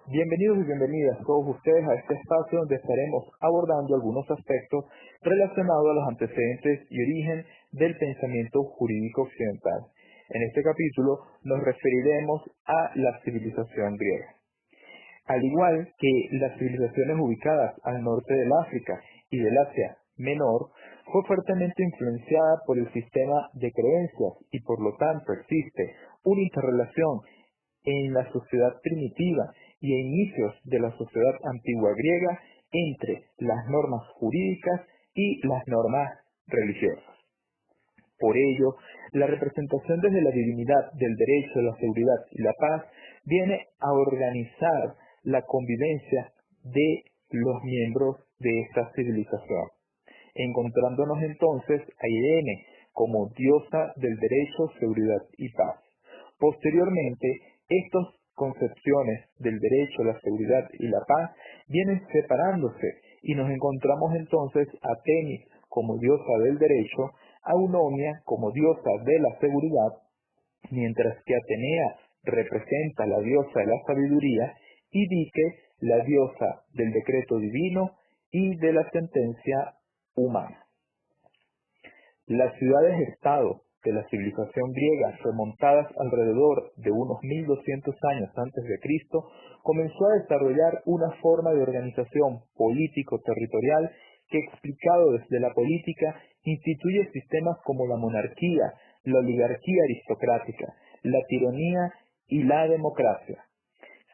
Bienvenidos y bienvenidas todos ustedes a este espacio donde estaremos abordando algunos aspectos relacionados a los antecedentes y origen del pensamiento jurídico occidental. En este capítulo nos referiremos a la civilización griega. Al igual que las civilizaciones ubicadas al norte del África y del Asia Menor, fue fuertemente influenciada por el sistema de creencias y por lo tanto existe una interrelación en la sociedad primitiva y a inicios de la sociedad antigua griega entre las normas jurídicas y las normas religiosas. Por ello, la representación desde la divinidad del derecho, la seguridad y la paz viene a organizar la convivencia de los miembros de esta civilización, encontrándonos entonces a Irene como diosa del derecho, seguridad y paz. Posteriormente, estas concepciones del derecho, la seguridad y la paz vienen separándose y nos encontramos entonces a Temis como diosa del derecho, a Eunomia como diosa de la seguridad, mientras que Atenea representa la diosa de la sabiduría y Dike la diosa del decreto divino y de la sentencia humana. Las ciudades-estado de la civilización griega, remontadas alrededor de unos 1200 años antes de Cristo, comenzó a desarrollar una forma de organización político-territorial que, explicado desde la política, instituye sistemas como la monarquía, la oligarquía aristocrática, la tiranía y la democracia.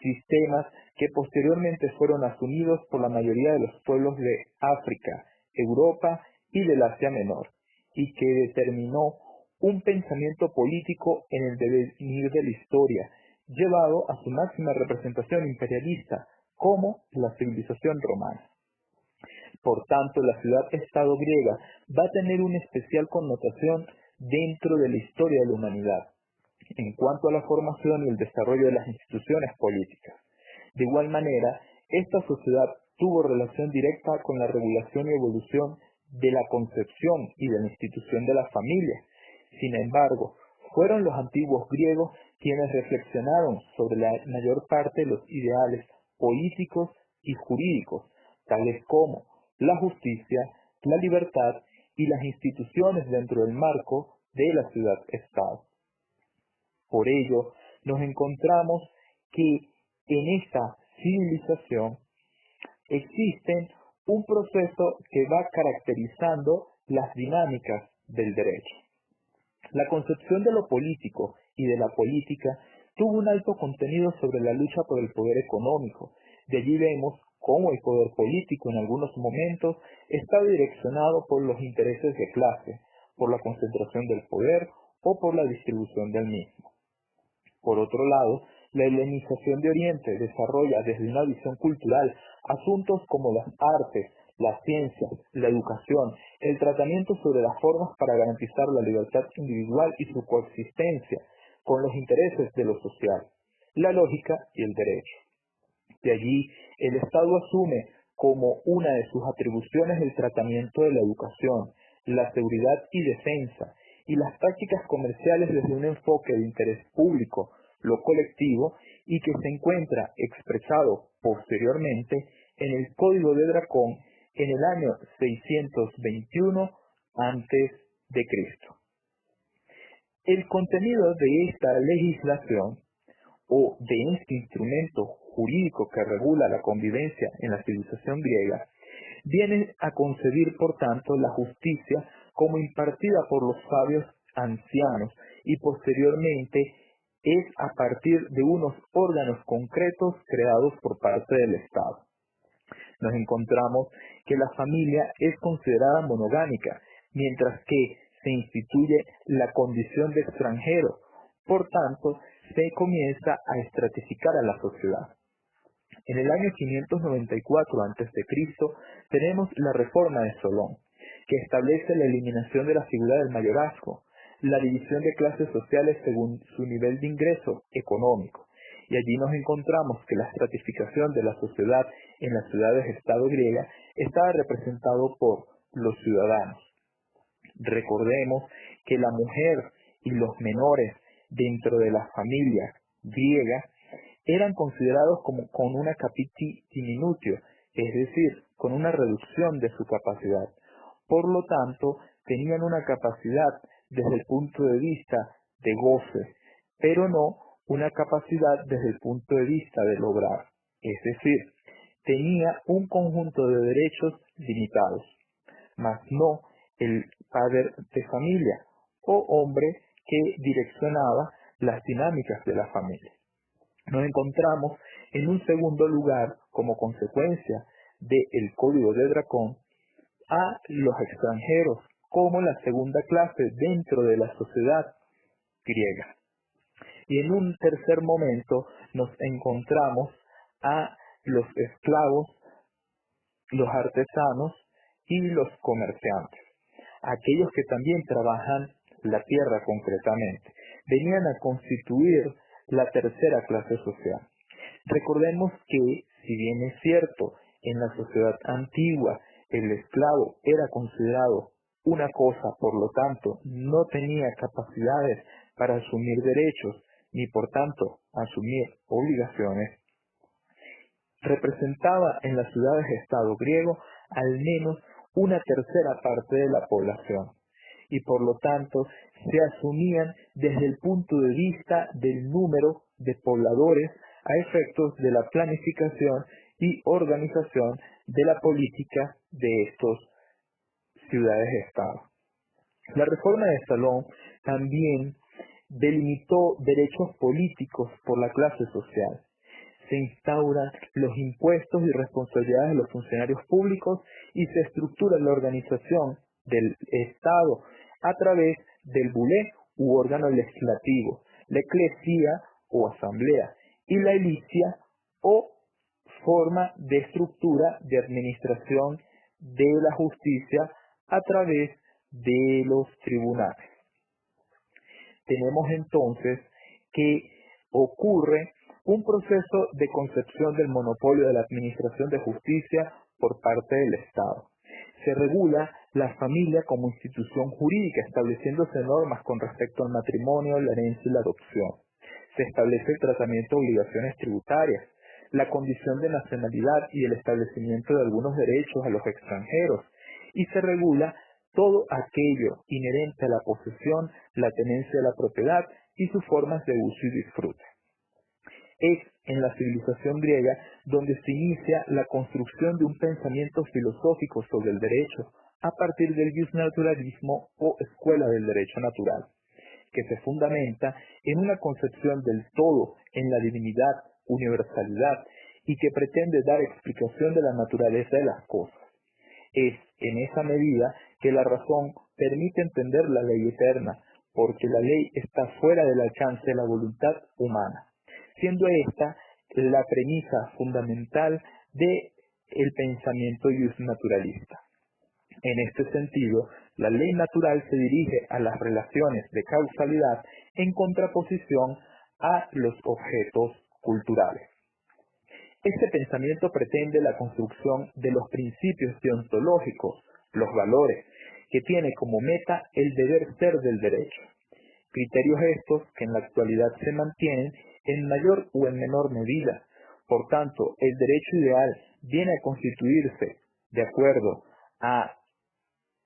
Sistemas que posteriormente fueron asumidos por la mayoría de los pueblos de África, Europa y del Asia Menor, y que determinó un pensamiento político en el devenir de la historia, llevado a su máxima representación imperialista, como la civilización romana. Por tanto, la ciudad-estado griega va a tener una especial connotación dentro de la historia de la humanidad, en cuanto a la formación y el desarrollo de las instituciones políticas. De igual manera, esta sociedad tuvo relación directa con la regulación y evolución de la concepción y de la institución de la familia. Sin embargo, fueron los antiguos griegos quienes reflexionaron sobre la mayor parte de los ideales políticos y jurídicos, tales como la justicia, la libertad y las instituciones dentro del marco de la ciudad-estado. Por ello, nos encontramos que en esta civilización existe un proceso que va caracterizando las dinámicas del derecho. La concepción de lo político y de la política tuvo un alto contenido sobre la lucha por el poder económico. De allí vemos cómo el poder político en algunos momentos está direccionado por los intereses de clase, por la concentración del poder o por la distribución del mismo. Por otro lado, la helenización de Oriente desarrolla desde una visión cultural asuntos como las artes, las ciencias, la educación, el tratamiento sobre las formas para garantizar la libertad individual y su coexistencia con los intereses de lo social, la lógica y el derecho. De allí, el Estado asume como una de sus atribuciones el tratamiento de la educación, la seguridad y defensa, y las prácticas comerciales desde un enfoque de interés público, lo colectivo, y que se encuentra expresado posteriormente en el Código de Dracón en el año 621 a.C. El contenido de esta legislación o de este instrumento jurídico que regula la convivencia en la civilización griega viene a concebir, por tanto, la justicia como impartida por los sabios ancianos y posteriormente es a partir de unos órganos concretos creados por parte del Estado. Nos encontramos que la familia es considerada monogámica, mientras que se instituye la condición de extranjero. Por tanto, se comienza a estratificar a la sociedad. En el año 594 a.C. tenemos la Reforma de Solón, que establece la eliminación de la figura del mayorazgo, la división de clases sociales según su nivel de ingreso económico, y allí nos encontramos que la estratificación de la sociedad en las ciudades-estado griega estaba representado por los ciudadanos. Recordemos que la mujer y los menores dentro de la familia griega eran considerados como con una capiti diminutio, es decir, con una reducción de su capacidad. Por lo tanto, tenían una capacidad desde el punto de vista de goce, pero no una capacidad desde el punto de vista de lograr. Es decir, tenía un conjunto de derechos limitados, mas no el padre de familia o hombre que direccionaba las dinámicas de la familia. Nos encontramos en un segundo lugar, como consecuencia del código de Dracón, a los extranjeros como la segunda clase dentro de la sociedad griega. Y en un tercer momento nos encontramos a los esclavos, los artesanos y los comerciantes, aquellos que también trabajan la tierra concretamente. Venían a constituir la tercera clase social. Recordemos que, si bien es cierto, en la sociedad antigua el esclavo era considerado una cosa, por lo tanto, no tenía capacidades para asumir derechos, ni por tanto asumir obligaciones, representaba en las ciudades-estado griego al menos una tercera parte de la población, y por lo tanto se asumían desde el punto de vista del número de pobladores a efectos de la planificación y organización de la política de estos ciudades-estado. La reforma de Salón también delimitó derechos políticos por la clase social. Se instauran los impuestos y responsabilidades de los funcionarios públicos y se estructura la organización del Estado a través del bulé u órgano legislativo, la eclesía o asamblea y la elicia o forma de estructura de administración de la justicia a través de los tribunales. Tenemos entonces que ocurre un proceso de concepción del monopolio de la administración de justicia por parte del Estado. Se regula la familia como institución jurídica, estableciéndose normas con respecto al matrimonio, la herencia y la adopción. Se establece el tratamiento de obligaciones tributarias, la condición de nacionalidad y el establecimiento de algunos derechos a los extranjeros, y se regula todo aquello inherente a la posesión, la tenencia de la propiedad y sus formas de uso y disfrute. Es en la civilización griega donde se inicia la construcción de un pensamiento filosófico sobre el derecho a partir del justnaturalismo o escuela del derecho natural, que se fundamenta en una concepción del todo, en la divinidad, universalidad, y que pretende dar explicación de la naturaleza de las cosas. Es en esa medida que la razón permite entender la ley eterna, porque la ley está fuera del alcance de la voluntad humana, siendo esta la premisa fundamental del pensamiento justnaturalista. En este sentido, la ley natural se dirige a las relaciones de causalidad en contraposición a los objetos culturales. Este pensamiento pretende la construcción de los principios deontológicos, los valores, que tiene como meta el deber ser del derecho. Criterios estos que en la actualidad se mantienen en mayor o en menor medida. Por tanto, el derecho ideal viene a constituirse, de acuerdo a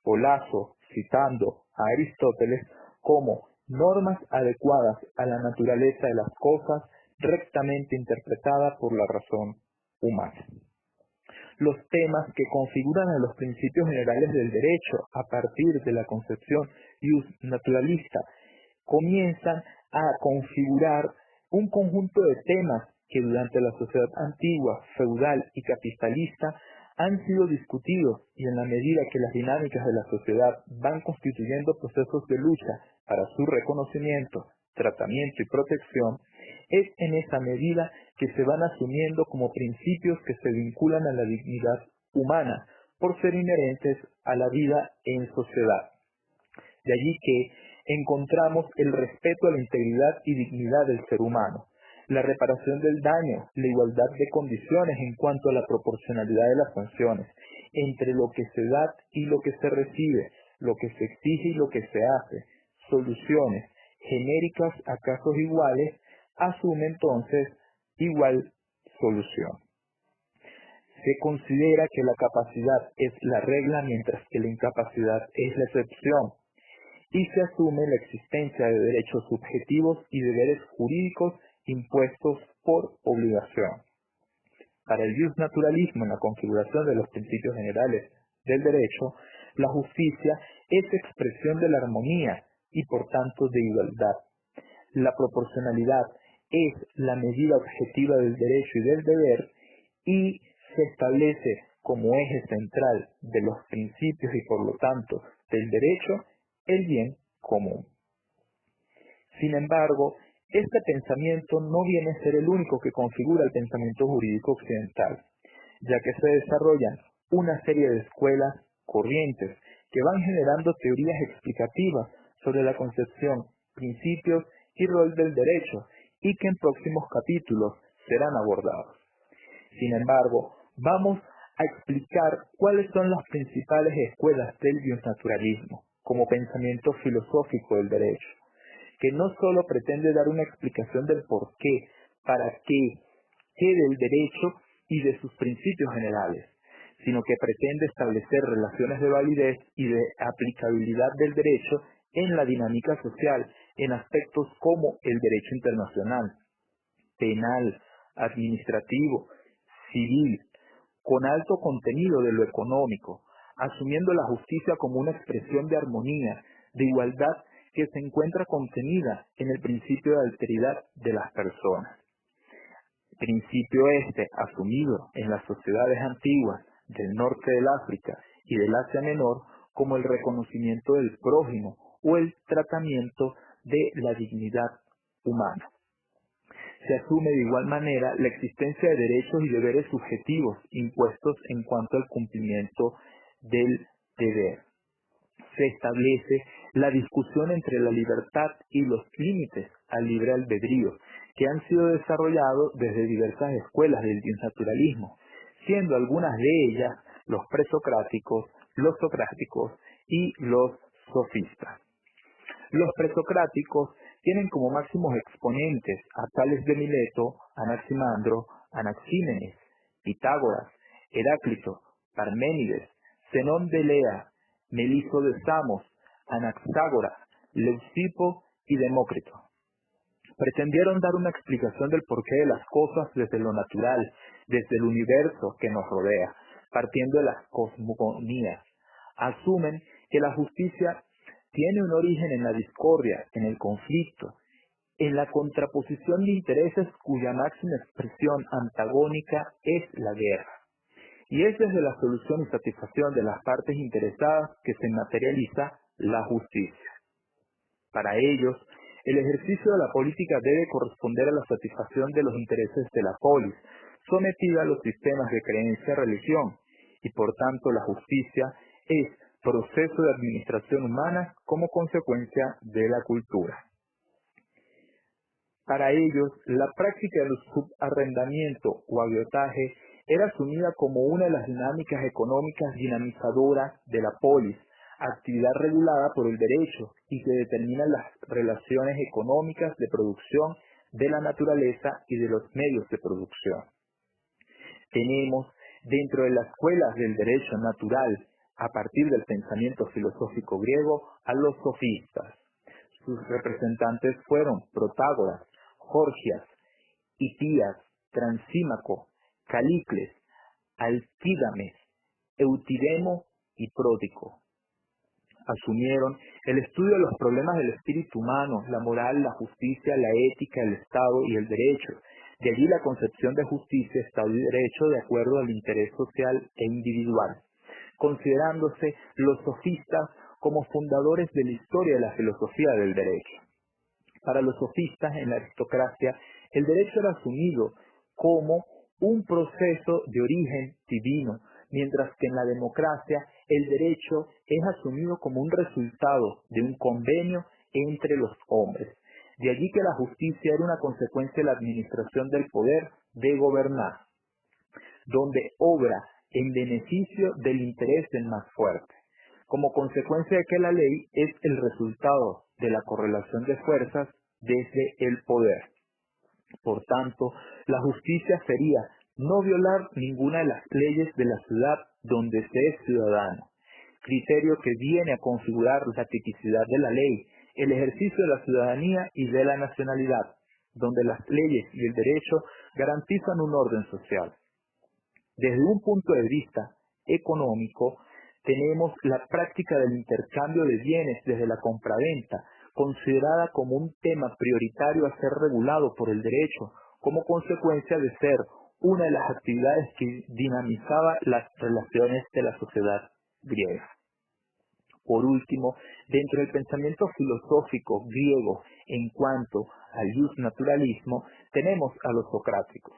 Olazo, citando a Aristóteles, como normas adecuadas a la naturaleza de las cosas, rectamente interpretada por la razón humana. Los temas que configuran a los principios generales del derecho a partir de la concepción justnaturalista comienzan a configurar un conjunto de temas que durante la sociedad antigua, feudal y capitalista han sido discutidos, y en la medida que las dinámicas de la sociedad van constituyendo procesos de lucha para su reconocimiento, tratamiento y protección, es en esa medida que se van asumiendo como principios que se vinculan a la dignidad humana por ser inherentes a la vida en sociedad. De allí que encontramos el respeto a la integridad y dignidad del ser humano, la reparación del daño, la igualdad de condiciones en cuanto a la proporcionalidad de las sanciones, entre lo que se da y lo que se recibe, lo que se exige y lo que se hace, soluciones genéricas a casos iguales, asume entonces igual solución. Se considera que la capacidad es la regla mientras que la incapacidad es la excepción, y se asume la existencia de derechos subjetivos y deberes jurídicos impuestos por obligación. Para el justnaturalismo, en la configuración de los principios generales del derecho, la justicia es expresión de la armonía y por tanto de igualdad. La proporcionalidad es la medida objetiva del derecho y del deber y se establece como eje central de los principios y por lo tanto del derecho el bien común. Sin embargo, este pensamiento no viene a ser el único que configura el pensamiento jurídico occidental, ya que se desarrollan una serie de escuelas corrientes que van generando teorías explicativas sobre la concepción, principios y rol del derecho, y que en próximos capítulos serán abordados. Sin embargo, vamos a explicar cuáles son las principales escuelas del justnaturalismo como pensamiento filosófico del derecho, que no solo pretende dar una explicación del por qué, para qué del derecho y de sus principios generales, sino que pretende establecer relaciones de validez y de aplicabilidad del derecho en la dinámica social, en aspectos como el derecho internacional, penal, administrativo, civil, con alto contenido de lo económico, asumiendo la justicia como una expresión de armonía, de igualdad que se encuentra contenida en el principio de alteridad de las personas. Principio este asumido en las sociedades antiguas del norte del África y del Asia Menor como el reconocimiento del prójimo o el tratamiento de la dignidad humana. Se asume de igual manera la existencia de derechos y deberes subjetivos impuestos en cuanto al cumplimiento del deber. Se establece la discusión entre la libertad y los límites al libre albedrío, que han sido desarrollados desde diversas escuelas del justnaturalismo, siendo algunas de ellas los presocráticos, los socráticos y los sofistas. Los presocráticos tienen como máximos exponentes a Tales de Mileto, Anaximandro, Anaxímenes, Pitágoras, Heráclito, Parménides, Zenón de Elea, Meliso de Samos, Anaxágoras, Leucipo y Demócrito. Pretendieron dar una explicación del porqué de las cosas desde lo natural, desde el universo que nos rodea, partiendo de las cosmogonías. Asumen que la justicia tiene un origen en la discordia, en el conflicto, en la contraposición de intereses cuya máxima expresión antagónica es la guerra. Y es desde la solución y satisfacción de las partes interesadas que se materializa la justicia. Para ellos, el ejercicio de la política debe corresponder a la satisfacción de los intereses de la polis, sometida a los sistemas de creencia-religión, y por tanto la justicia es proceso de administración humana como consecuencia de la cultura. Para ellos, la práctica del subarrendamiento o agiotaje era asumida como una de las dinámicas económicas dinamizadoras de la polis, actividad regulada por el derecho y que determina las relaciones económicas de producción de la naturaleza y de los medios de producción. Tenemos dentro de las escuelas del derecho natural, a partir del pensamiento filosófico griego, a los sofistas. Sus representantes fueron Protágoras, Gorgias, Hitías, Transímaco, Calícles, Alcídames, Eutidemo y Pródico. Asumieron el estudio de los problemas del espíritu humano, la moral, la justicia, la ética, el Estado y el derecho. De allí la concepción de justicia, Estado y derecho de acuerdo al interés social e individual, considerándose los sofistas como fundadores de la historia de la filosofía del derecho. Para los sofistas en la aristocracia, el derecho era asumido como un proceso de origen divino, mientras que en la democracia el derecho es asumido como un resultado de un convenio entre los hombres. De allí que la justicia era una consecuencia de la administración del poder de gobernar, donde obra en beneficio del interés del más fuerte, como consecuencia de que la ley es el resultado de la correlación de fuerzas desde el poder. Por tanto, la justicia sería no violar ninguna de las leyes de la ciudad donde se es ciudadano, criterio que viene a configurar la tipicidad de la ley, el ejercicio de la ciudadanía y de la nacionalidad, donde las leyes y el derecho garantizan un orden social. Desde un punto de vista económico, tenemos la práctica del intercambio de bienes desde la compraventa, considerada como un tema prioritario a ser regulado por el derecho, como consecuencia de ser una de las actividades que dinamizaba las relaciones de la sociedad griega. Por último, dentro del pensamiento filosófico griego en cuanto al naturalismo, tenemos a los socráticos.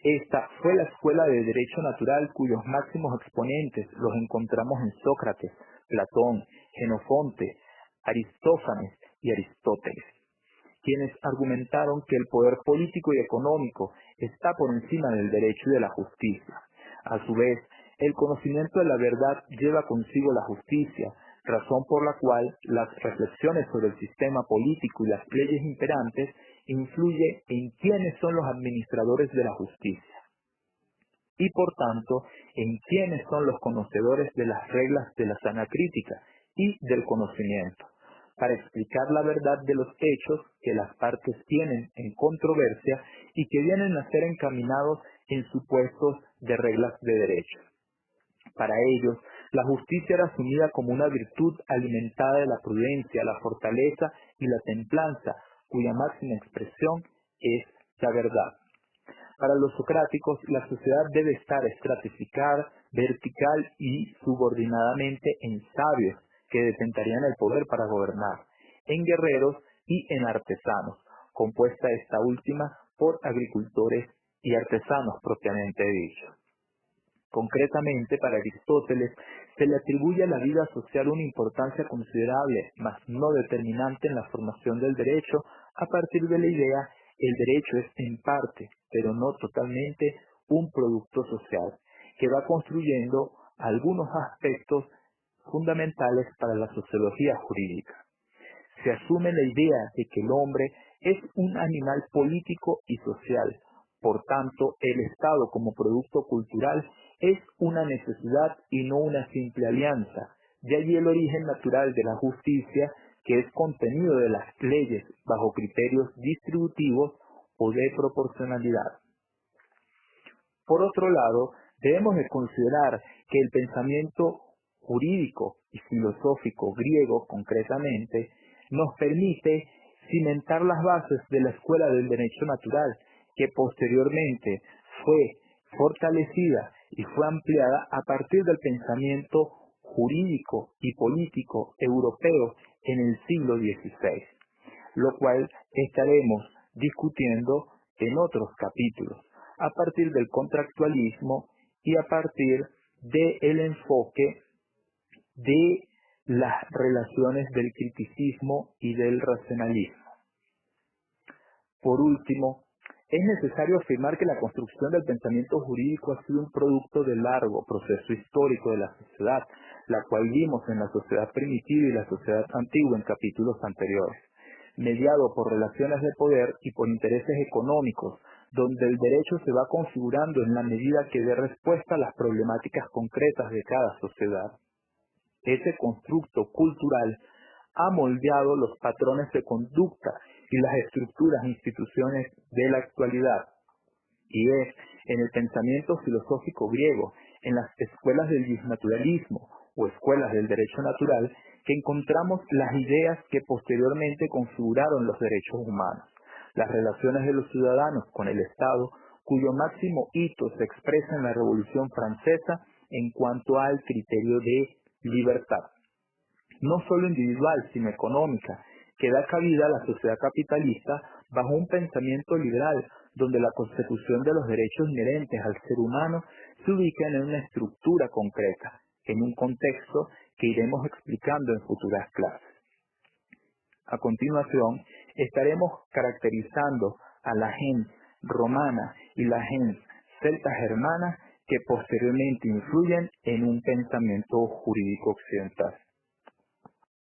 Esta fue la escuela de derecho natural cuyos máximos exponentes los encontramos en Sócrates, Platón, Jenofonte, Aristófanes y Aristóteles, quienes argumentaron que el poder político y económico está por encima del derecho y de la justicia. A su vez, el conocimiento de la verdad lleva consigo la justicia, razón por la cual las reflexiones sobre el sistema político y las leyes imperantes influye en quiénes son los administradores de la justicia y, por tanto, en quiénes son los conocedores de las reglas de la sana crítica y del conocimiento, para explicar la verdad de los hechos que las partes tienen en controversia y que vienen a ser encaminados en supuestos de reglas de derecho. Para ellos, la justicia era asumida como una virtud alimentada de la prudencia, la fortaleza y la templanza, cuya máxima expresión es la verdad. Para los socráticos, la sociedad debe estar estratificada, vertical y subordinadamente en sabios, que detentarían el poder para gobernar, en guerreros y en artesanos, compuesta esta última por agricultores y artesanos propiamente dicho. Concretamente, para Aristóteles, se le atribuye a la vida social una importancia considerable, mas no determinante en la formación del derecho, a partir de la idea, el derecho es en parte, pero no totalmente, un producto social, que va construyendo algunos aspectos fundamentales para la sociología jurídica. Se asume la idea de que el hombre es un animal político y social. Por tanto, el Estado como producto cultural es una necesidad y no una simple alianza. De allí el origen natural de la justicia, que es contenido de las leyes bajo criterios distributivos o de proporcionalidad. Por otro lado, debemos de considerar que el pensamiento jurídico y filosófico griego, concretamente, nos permite cimentar las bases de la escuela del derecho natural, que posteriormente fue fortalecida y fue ampliada a partir del pensamiento jurídico y político europeo en el siglo XVI, lo cual estaremos discutiendo en otros capítulos, a partir del contractualismo y a partir del enfoque de las relaciones del criticismo y del racionalismo. Por último, es necesario afirmar que la construcción del pensamiento jurídico ha sido un producto del largo proceso histórico de la sociedad, la cual vimos en la sociedad primitiva y la sociedad antigua en capítulos anteriores, mediado por relaciones de poder y por intereses económicos, donde el derecho se va configurando en la medida que dé respuesta a las problemáticas concretas de cada sociedad. Ese constructo cultural ha moldeado los patrones de conducta y las estructuras e instituciones de la actualidad. Y es en el pensamiento filosófico griego, en las escuelas del naturalismo o escuelas del derecho natural, que encontramos las ideas que posteriormente configuraron los derechos humanos, las relaciones de los ciudadanos con el Estado, cuyo máximo hito se expresa en la Revolución Francesa en cuanto al criterio de libertad, no solo individual, sino económica, que da cabida a la sociedad capitalista bajo un pensamiento liberal, donde la consecución de los derechos inherentes al ser humano se ubica en una estructura concreta, en un contexto que iremos explicando en futuras clases. A continuación, estaremos caracterizando a la gens romana y la gens celta germana, que posteriormente influyen en un pensamiento jurídico occidental.